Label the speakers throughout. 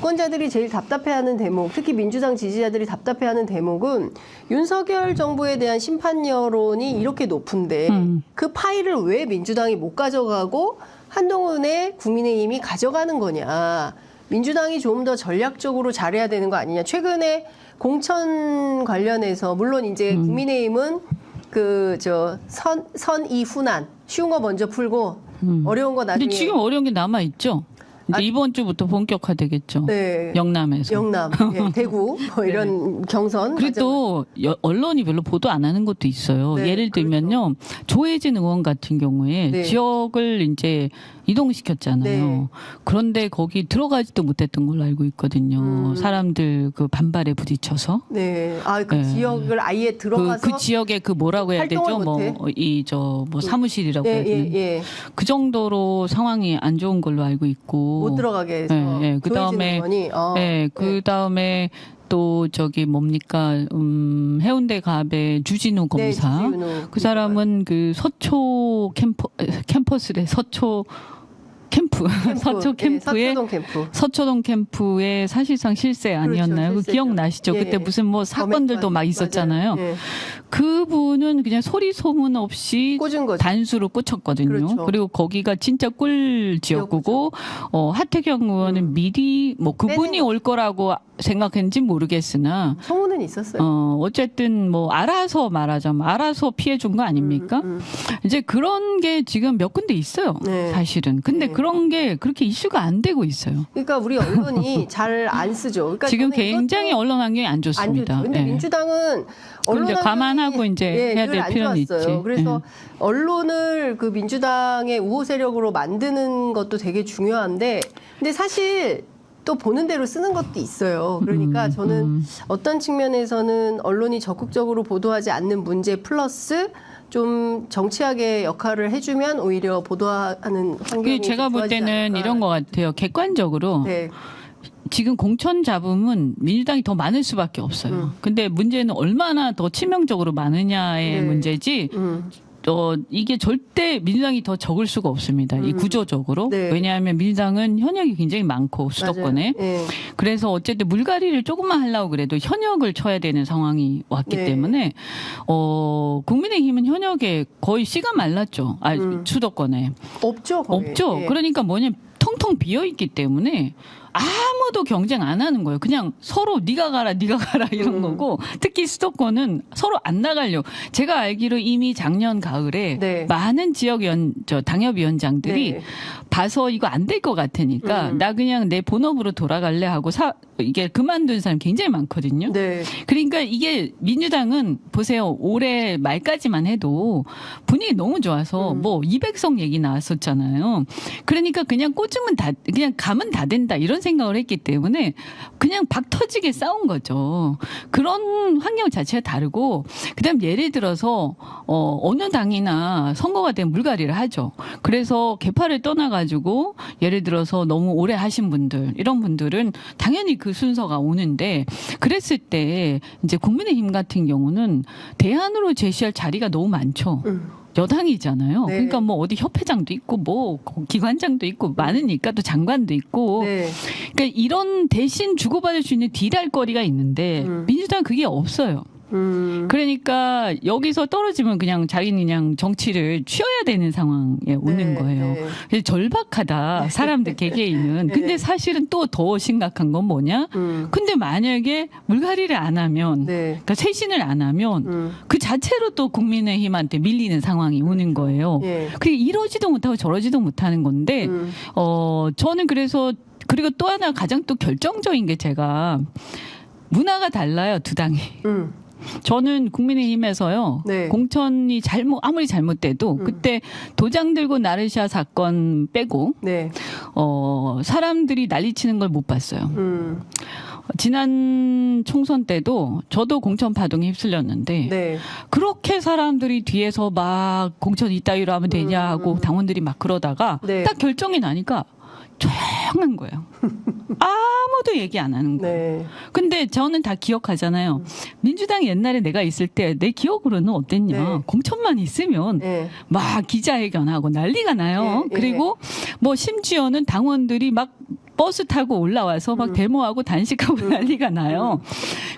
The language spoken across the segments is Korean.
Speaker 1: 유권자들이 제일 답답해하는 대목, 특히 민주당 지지자들이 답답해하는 대목은 윤석열 정부에 대한 심판 여론이 이렇게 높은데 그 파일을 왜 민주당이 못 가져가고 한동훈의 국민의힘이 가져가는 거냐. 민주당이 좀 더 전략적으로 잘해야 되는 거 아니냐. 최근에 공천 관련해서 물론 이제 국민의힘은 선이후난 쉬운 거 먼저 풀고 어려운 거 나중에.
Speaker 2: 근데 지금 어려운 게 남아 있죠. 이제 이번 주부터 본격화되겠죠.
Speaker 1: 네.
Speaker 2: 영남에서.
Speaker 1: 영남, 예, 대구 뭐 이런 경선.
Speaker 2: 그래도 언론이 별로 보도 안 하는 것도 있어요.
Speaker 1: 네,
Speaker 2: 예를 들면요, 조혜진 의원 같은 경우에
Speaker 1: 네.
Speaker 2: 지역을 이제 이동시켰잖아요.
Speaker 1: 네.
Speaker 2: 그런데 거기 들어가지도 못했던 걸로 알고 있거든요. 사람들 그 반발에 부딪혀서.
Speaker 1: 네. 아, 그
Speaker 2: 네.
Speaker 1: 지역을 아예 들어가서
Speaker 2: 그 지역에 그 뭐라고 해야 되죠?
Speaker 1: 활동을 못해?
Speaker 2: 뭐 사무실이라고 해야 되나?
Speaker 1: 예.
Speaker 2: 그 정도로 상황이 안 좋은 걸로 알고 있고.
Speaker 1: 못 들어가게 해서.
Speaker 2: 예. 그다음에 그다음에 또 저기 뭡니까 해운대 갑의 주진우 검사.
Speaker 1: 네, 주진우
Speaker 2: 그 사람은 그 서초 캠퍼스래 서초 캠프 서초 캠프에
Speaker 1: 서초동 캠프.
Speaker 2: 서초동 캠프에 사실상 실세 아니었나요?
Speaker 1: 그렇죠,
Speaker 2: 그 기억나시죠?
Speaker 1: 예.
Speaker 2: 그때 무슨 뭐 사건들도 막 있었잖아요.
Speaker 1: 예.
Speaker 2: 그분은 그냥 소리 소문 없이
Speaker 1: 꽂은 거죠.
Speaker 2: 단수로 꽂혔거든요.
Speaker 1: 그렇죠.
Speaker 2: 그리고 거기가 진짜 꿀 지역구고 하태경 의원은 미리 뭐 그분이 올 거라고 생각했는지 모르겠으나
Speaker 1: 소문은 있었어요.
Speaker 2: 어쨌든 뭐 알아서 말하자면 알아서 피해 준 거 아닙니까? 이제 그런 게 지금 몇 군데 있어요.
Speaker 1: 네.
Speaker 2: 사실은. 근데
Speaker 1: 네.
Speaker 2: 그런 게 그렇게 이슈가 안 되고 있어요.
Speaker 1: 그러니까 우리 언론이 잘 안 쓰죠. 그러니까
Speaker 2: 지금
Speaker 1: 저는
Speaker 2: 굉장히
Speaker 1: 이것도
Speaker 2: 언론 환경이 안
Speaker 1: 안
Speaker 2: 좋습니다.
Speaker 1: 좋죠. 근데
Speaker 2: 예.
Speaker 1: 민주당은 언론
Speaker 2: 이제 감안하고
Speaker 1: 환경이,
Speaker 2: 이제 해야 될
Speaker 1: 늘 안
Speaker 2: 필요는
Speaker 1: 좋았어요.
Speaker 2: 있지.
Speaker 1: 그래서
Speaker 2: 예.
Speaker 1: 언론을 그 민주당의 우호 세력으로 만드는 것도 되게 중요한데, 근데 사실 또 보는 대로 쓰는 것도 있어요. 그러니까 저는 어떤 측면에서는 언론이 적극적으로 보도하지 않는 문제 플러스 좀 정치학의 역할을 해주면 오히려 보도하는 환경이
Speaker 2: 제가 볼
Speaker 1: 좋아지지
Speaker 2: 때는
Speaker 1: 않을까.
Speaker 2: 이런 것 같아요. 객관적으로
Speaker 1: 네.
Speaker 2: 지금 공천 잡음은 민주당이 더 많을 수밖에 없어요. 근데 문제는 얼마나 더 치명적으로 많으냐의
Speaker 1: 네.
Speaker 2: 문제지. 이게 절대 민주당이 더 적을 수가 없습니다. 이 구조적으로.
Speaker 1: 네.
Speaker 2: 왜냐하면 민주당은 현역이 굉장히 많고 수도권에.
Speaker 1: 맞아요. 네.
Speaker 2: 그래서 어쨌든 물갈이를 조금만 하려고 그래도 현역을 쳐야 되는 상황이 왔기
Speaker 1: 네.
Speaker 2: 때문에 국민의힘은 현역에 거의 씨가 말랐죠. 수도권에.
Speaker 1: 없죠. 거의.
Speaker 2: 없죠.
Speaker 1: 예.
Speaker 2: 그러니까 텅텅 비어 있기 때문에 아무도 경쟁 안 하는 거예요. 그냥 서로 네가 가라 이런 거고, 특히 수도권은 서로 안 나가려고. 제가 알기로 이미 작년 가을에
Speaker 1: 네.
Speaker 2: 많은 당협위원장들이
Speaker 1: 네.
Speaker 2: 봐서 이거 안 될 것 같으니까 나 그냥 내 본업으로 돌아갈래 하고 이게 그만둔 사람 굉장히 많거든요.
Speaker 1: 네.
Speaker 2: 그러니까 이게 민주당은 보세요. 올해 말까지만 해도 분위기 너무 좋아서 뭐 200석 얘기 나왔었잖아요. 그러니까 그냥 그냥 가면 다 된다 이런 생각을 했기 때문에 그냥 박 터지게 싸운 거죠. 그런 환경 자체가 다르고, 그다음 예를 들어서 어느 당이나 선거가 되면 물갈이를 하죠. 그래서 개파를 떠나가지고 예를 들어서 너무 오래 하신 분들, 이런 분들은 당연히 그 순서가 오는데, 그랬을 때 이제 국민의힘 같은 경우는 대안으로 제시할 자리가 너무 많죠. 여당이잖아요.
Speaker 1: 네.
Speaker 2: 그러니까 뭐 어디 협회장도 있고 뭐 기관장도 있고 많으니까 또 장관도 있고.
Speaker 1: 네.
Speaker 2: 그러니까 이런 대신 주고받을 수 있는 딜할 거리가 있는데 민주당은 그게 없어요. 그러니까 여기서 떨어지면 그냥 자기는 그냥 정치를 쉬어야 되는 상황에 오는
Speaker 1: 네,
Speaker 2: 거예요.
Speaker 1: 네.
Speaker 2: 그래서 절박하다, 사람들 개개인은. 근데 사실은 또 더 심각한 건 뭐냐? 근데 만약에 물갈이를 안 하면,
Speaker 1: 네.
Speaker 2: 그러니까 쇄신을 안 하면 그 자체로 또 국민의힘한테 밀리는 상황이 오는 거예요.
Speaker 1: 예.
Speaker 2: 그게 이러지도 못하고 저러지도 못하는 건데, 저는 그래서, 그리고 또 하나 가장 또 결정적인 게 제가 문화가 달라요, 두 당이. 저는 국민의힘에서요.
Speaker 1: 네.
Speaker 2: 공천이 아무리 잘못돼도 그때 도장 들고 나르샤 사건 빼고
Speaker 1: 네.
Speaker 2: 사람들이 난리치는 걸 못 봤어요. 지난 총선 때도 저도 공천 파동에 휩쓸렸는데
Speaker 1: 네.
Speaker 2: 그렇게 사람들이 뒤에서 막 공천 이따위로 하면 되냐 하고 당원들이 막 그러다가
Speaker 1: 네.
Speaker 2: 딱 결정이 나니까 조용한 거예요. 아무도 얘기 안 하는 거예요.
Speaker 1: 네.
Speaker 2: 근데 저는 다 기억하잖아요. 민주당 옛날에 내가 있을 때 내 기억으로는 어땠냐.
Speaker 1: 네.
Speaker 2: 공천만 있으면
Speaker 1: 네.
Speaker 2: 막 기자회견하고 난리가 나요.
Speaker 1: 네, 네.
Speaker 2: 그리고 뭐 심지어는 당원들이 막 버스 타고 올라와서 막 데모하고 단식하고 난리가 나요.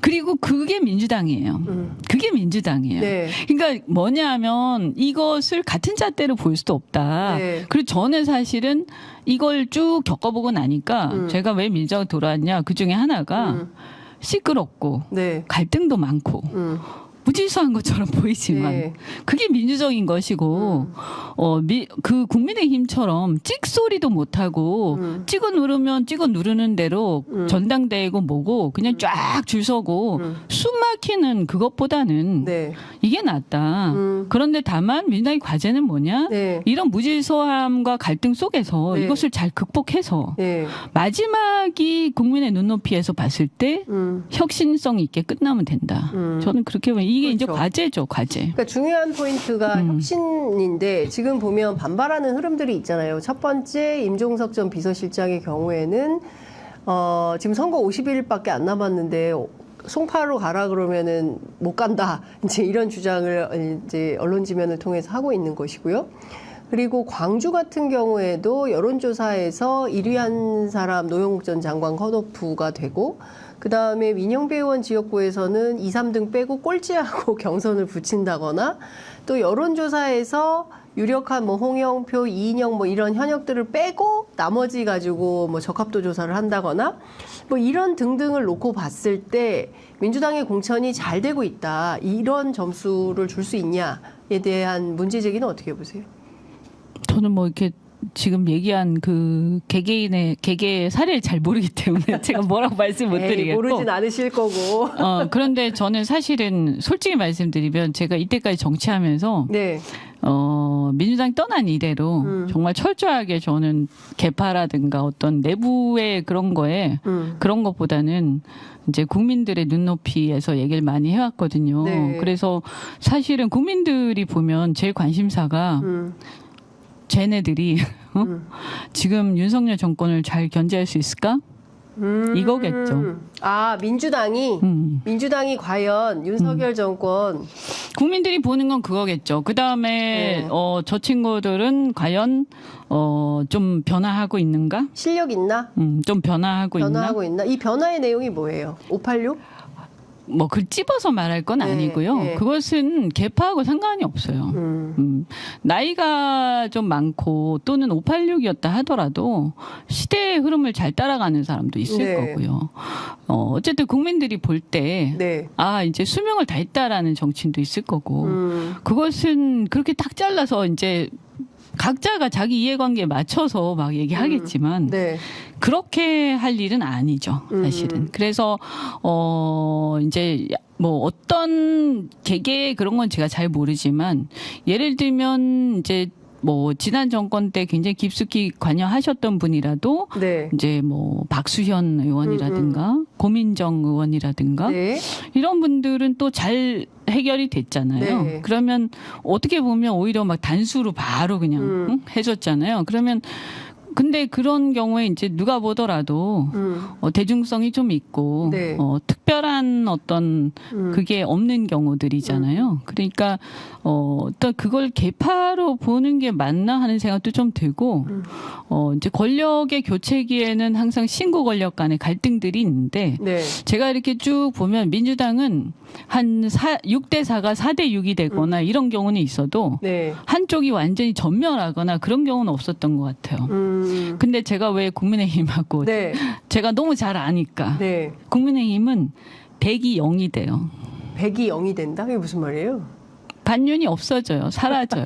Speaker 2: 그리고 그게 민주당이에요. 그게 민주당이에요.
Speaker 1: 네.
Speaker 2: 그러니까 뭐냐면 이것을 같은 잣대로 볼 수도 없다.
Speaker 1: 네.
Speaker 2: 그리고 저는 사실은 이걸 쭉 겪어보고 나니까 제가 왜 민주당을 돌아왔냐 그 중에 하나가 시끄럽고
Speaker 1: 네.
Speaker 2: 갈등도 많고 무질서한 것처럼 보이지만
Speaker 1: 네.
Speaker 2: 그게 민주적인 것이고 그 국민의힘처럼 찍소리도 못하고 찍어 누르면 찍어 누르는 대로 전당대회고 뭐고 그냥 쫙 줄 서고 숨 막히는 그것보다는
Speaker 1: 네.
Speaker 2: 이게 낫다. 그런데 다만 민주당의 과제는 뭐냐?
Speaker 1: 네.
Speaker 2: 이런 무질서함과 갈등 속에서
Speaker 1: 네.
Speaker 2: 이것을 잘 극복해서
Speaker 1: 네.
Speaker 2: 마지막이 국민의 눈높이에서 봤을 때 혁신성 있게 끝나면 된다. 저는 그렇게 봐요. 이게 이제
Speaker 1: 그렇죠.
Speaker 2: 과제죠, 과제.
Speaker 1: 그러니까 중요한 포인트가 혁신인데 지금 보면 반발하는 흐름들이 있잖아요. 첫 번째 임종석 전 비서실장의 경우에는 지금 선거 50일밖에 안 남았는데 송파로 가라 그러면은 못 간다. 이제 이런 주장을 이제 언론 지면을 통해서 하고 있는 것이고요. 그리고 광주 같은 경우에도 여론조사에서 1위 한 사람 노영욱 전 장관 컷오프가 되고 그다음에 민영배 의원 지역구에서는 2, 3등 빼고 꼴찌하고 경선을 붙인다거나 또 여론조사에서 유력한 뭐 홍영표, 이인영 뭐 이런 현역들을 빼고 나머지 가지고 뭐 적합도 조사를 한다거나 뭐 이런 등등을 놓고 봤을 때 민주당의 공천이 잘 되고 있다. 이런 점수를 줄 수 있냐에 대한 문제 제기는 어떻게 보세요?
Speaker 2: 저는 뭐 이렇게 지금 얘기한 그 개개의 사례를 잘 모르기 때문에 제가 뭐라고 말씀 못 드리겠고.
Speaker 1: 모르진 않으실 거고.
Speaker 2: 그런데 저는 사실은 솔직히 말씀드리면 제가 이때까지 정치하면서
Speaker 1: 네.
Speaker 2: 민주당 떠난 이래로 정말 철저하게 저는 개파라든가 어떤 내부의 그런 거에 그런 것보다는 이제 국민들의 눈높이에서 얘기를 많이 해왔거든요.
Speaker 1: 네.
Speaker 2: 그래서 사실은 국민들이 보면 제일 관심사가 쟤네들이 지금 윤석열 정권을 잘 견제할 수 있을까? 이거겠죠.
Speaker 1: 아, 민주당이 과연 윤석열 정권
Speaker 2: 국민들이 보는 건 그거겠죠. 그 다음에
Speaker 1: 네.
Speaker 2: 저 친구들은 과연 좀 변화하고 있는가?
Speaker 1: 실력 있나?
Speaker 2: 좀 변화하고 있나?
Speaker 1: 이 변화의 내용이 뭐예요? 586?
Speaker 2: 뭐 그 찝어서 말할 건
Speaker 1: 네,
Speaker 2: 아니고요.
Speaker 1: 네.
Speaker 2: 그것은 개파하고 상관이 없어요. 나이가 좀 많고 또는 586이었다 하더라도 시대의 흐름을 잘 따라가는 사람도 있을
Speaker 1: 네.
Speaker 2: 거고요. 어쨌든 국민들이 볼 때
Speaker 1: 네.
Speaker 2: 이제 수명을 다했다라는 정치인도 있을 거고 그것은 그렇게 딱 잘라서 이제 각자가 자기 이해관계에 맞춰서 막 얘기하겠지만
Speaker 1: 네.
Speaker 2: 그렇게 할 일은 아니죠, 사실은. 그래서 이제 뭐 어떤 개개의 그런 건 제가 잘 모르지만 예를 들면 이제 뭐 지난 정권 때 굉장히 깊숙이 관여하셨던 분이라도
Speaker 1: 네.
Speaker 2: 이제 뭐 박수현 의원이라든가 고민정 의원이라든가
Speaker 1: 네.
Speaker 2: 이런 분들은 또 잘 해결이 됐잖아요.
Speaker 1: 네.
Speaker 2: 그러면 어떻게 보면 오히려 막 단수로 바로 그냥 해줬잖아요. 그러면 근데 그런 경우에 이제 누가 보더라도 대중성이 좀 있고
Speaker 1: 네.
Speaker 2: 특별한 어떤 그게 없는 경우들이잖아요. 그러니까 어떤 그걸 개파로 보는 게 맞나 하는 생각도 좀 들고 이제 권력의 교체기에는 항상 신고 권력 간의 갈등들이 있는데
Speaker 1: 네.
Speaker 2: 제가 이렇게 쭉 보면 민주당은 한 6대 4가 4대 6이 되거나 이런 경우는 있어도
Speaker 1: 네.
Speaker 2: 한쪽이 완전히 전멸하거나 그런 경우는 없었던 것 같아요. 근데 제가 왜 국민의힘하고
Speaker 1: 네.
Speaker 2: 제가 너무 잘 아니까
Speaker 1: 네.
Speaker 2: 국민의힘은 100이 0이 돼요.
Speaker 1: 100이 0이 된다? 이게 무슨 말이에요?
Speaker 2: 반윤이 없어져요. 사라져요.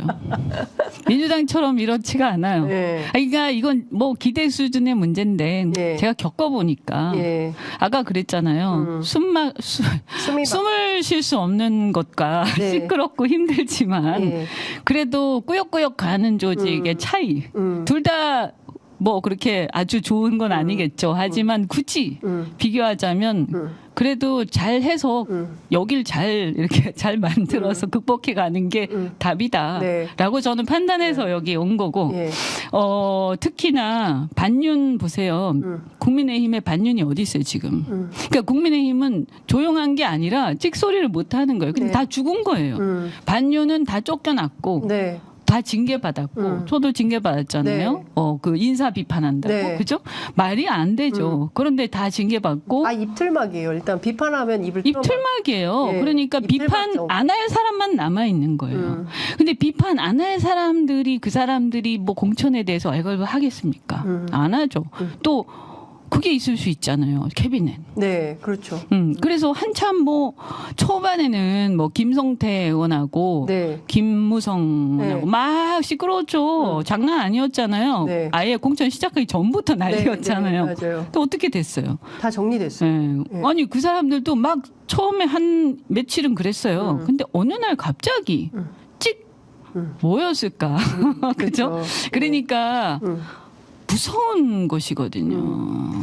Speaker 2: 민주당처럼 이렇지가 않아요.
Speaker 1: 네.
Speaker 2: 그러니까 이건 뭐 기대 수준의 문제인데
Speaker 1: 네.
Speaker 2: 제가 겪어보니까
Speaker 1: 예.
Speaker 2: 아까 그랬잖아요.
Speaker 1: 숨이
Speaker 2: 숨을 쉴 수 없는 것과
Speaker 1: 네.
Speaker 2: 시끄럽고 힘들지만
Speaker 1: 예.
Speaker 2: 그래도 꾸역꾸역 가는 조직의 차이. 둘 다 뭐 그렇게 아주 좋은 건 아니겠죠. 하지만 굳이 비교하자면 그래도 잘 해서 여길 잘 이렇게 잘 만들어서 극복해 가는 게 답이다.
Speaker 1: 네.
Speaker 2: 라고 저는 판단해서 여기 온 거고
Speaker 1: 예.
Speaker 2: 특히나 반윤 보세요. 국민의힘의 반윤이 어디 있어요 지금. 그러니까 국민의힘은 조용한 게 아니라 찍소리를 못 하는 거예요. 근데
Speaker 1: 네.
Speaker 2: 다 죽은 거예요. 반윤은 다 쫓겨났고
Speaker 1: 네.
Speaker 2: 다 징계받았고 저도 징계받았잖아요.
Speaker 1: 네.
Speaker 2: 그 인사 비판한다고.
Speaker 1: 네.
Speaker 2: 그죠? 말이 안 되죠. 그런데 다 징계받고
Speaker 1: 입틀막이에요. 일단 비판하면 입을
Speaker 2: 입틀막이에요.
Speaker 1: 네,
Speaker 2: 그러니까 비판
Speaker 1: 입틀막
Speaker 2: 안 할 사람만 남아 있는 거예요. 근데 비판 안 할 사람들이 그 사람들이 뭐 공천에 대해서 알걸 하겠습니까? 안 하죠. 또 그게 있을 수 있잖아요. 캐비넷.
Speaker 1: 네, 그렇죠.
Speaker 2: 그래서 한참 뭐 초반에는 뭐 김성태 의원하고
Speaker 1: 네.
Speaker 2: 김무성
Speaker 1: 네.
Speaker 2: 하고 막 시끄러웠죠. 장난 아니었잖아요.
Speaker 1: 네.
Speaker 2: 아예 공천 시작하기 전부터 난리였잖아요.
Speaker 1: 네, 맞아요.
Speaker 2: 또 어떻게 됐어요?
Speaker 1: 다 정리됐어요.
Speaker 2: 네.
Speaker 1: 네.
Speaker 2: 아니 그 사람들도 막 처음에 한 며칠은 그랬어요. 근데 어느 날 갑자기 찍 뭐였을까? 그죠?
Speaker 1: 그렇죠.
Speaker 2: 그러니까
Speaker 1: 네.
Speaker 2: 무서운 것이거든요.